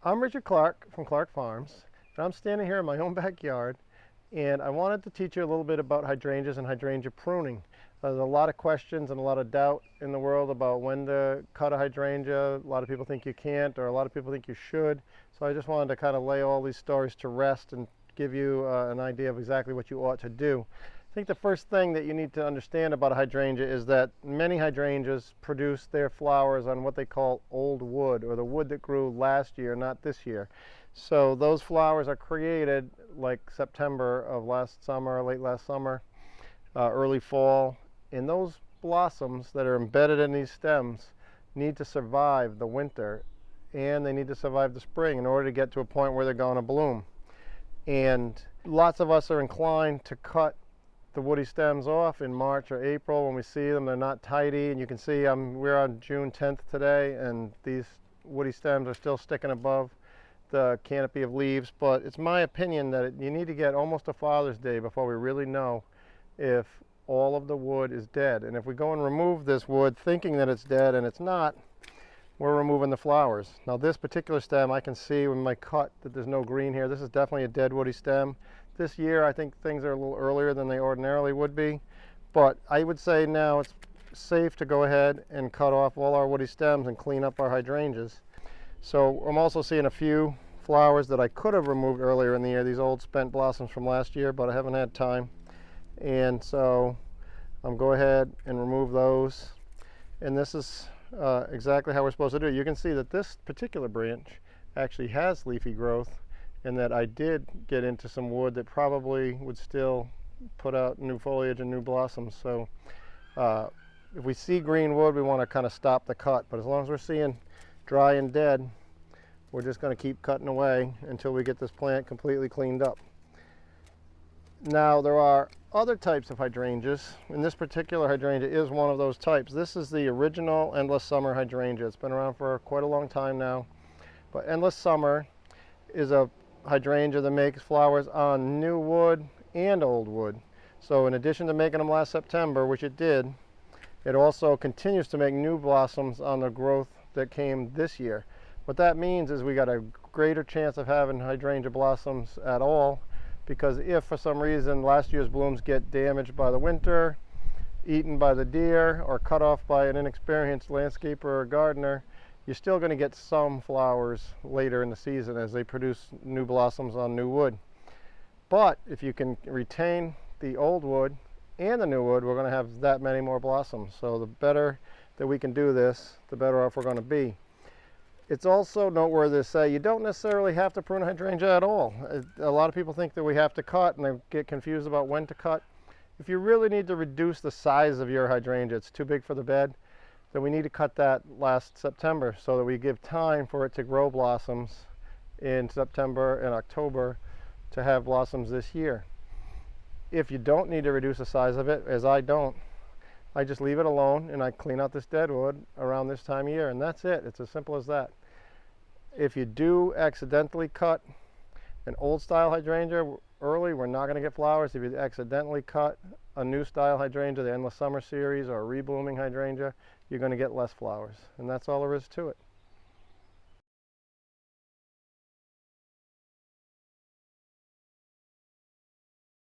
I'm Richard Clark from Clark Farms, and I'm standing here in my own backyard, and I wanted to teach you a little bit about hydrangeas and hydrangea pruning. There's a lot of questions and a lot of doubt in the world about when to cut a hydrangea. A lot of people think you can't, or a lot of people think you should. So I just wanted to kind of lay all these stories to rest and give you an idea of exactly what you ought to do. I think the first thing that you need to understand about a hydrangea is that many hydrangeas produce their flowers on what they call old wood, or the wood that grew last year, not this year. So those flowers are created like September of last summer, late last summer, early fall, and those blossoms that are embedded in these stems need to survive the winter, and they need to survive the spring in order to get to a point where they're going to bloom. And lots of us are inclined to cut the woody stems off in March or April when we see them. They're not tidy, and you can see we're on June 10th today, and these woody stems are still sticking above the canopy of leaves. But it's my opinion that you need to get almost to Father's Day before we really know if all of the wood is dead. And if we go and remove this wood thinking that it's dead and it's not, we're removing the flowers. Now this particular stem, I can see with my cut that there's no green here. This is definitely a dead woody stem. This year I think things are a little earlier than they ordinarily would be, but I would say now it's safe to go ahead and cut off all our woody stems and clean up our hydrangeas. So I'm also seeing a few flowers that I could have removed earlier in the year, these old spent blossoms from last year, but I haven't had time. And so I'm go ahead and remove those. And this is exactly how we're supposed to do it. You can see that this particular branch actually has leafy growth, and that I did get into some wood that probably would still put out new foliage and new blossoms. So if we see green wood, we want to kind of stop the cut. But as long as we're seeing dry and dead, we're just going to keep cutting away until we get this plant completely cleaned up. Now there are other types of hydrangeas, and this particular hydrangea is one of those types. This is the original Endless Summer hydrangea. It's been around for quite a long time now. But Endless Summer is a hydrangea that makes flowers on new wood and old wood. So in addition to making them last September, which it did, it also continues to make new blossoms on the growth that came this year. What that means is we got a greater chance of having hydrangea blossoms at all, because if for some reason last year's blooms get damaged by the winter, eaten by the deer, or cut off by an inexperienced landscaper or gardener, you're still going to get some flowers later in the season as they produce new blossoms on new wood. But if you can retain the old wood and the new wood, we're going to have that many more blossoms. So the better that we can do this, the better off we're going to be. It's also noteworthy to say you don't necessarily have to prune a hydrangea at all. A lot of people think that we have to cut, and they get confused about when to cut. If you really need to reduce the size of your hydrangea, it's too big for the bed, then we need to cut that last September so that we give time for it to grow blossoms in September and October to have blossoms this year. If you don't need to reduce the size of it, as I don't, I just leave it alone and I clean out this dead wood around this time of year, and that's it. It's as simple as that. If you do accidentally cut an old style hydrangea early, we're not going to get flowers. If you accidentally cut a new style hydrangea, the Endless Summer series or a reblooming hydrangea, you're going to get less flowers. And that's all there is to it.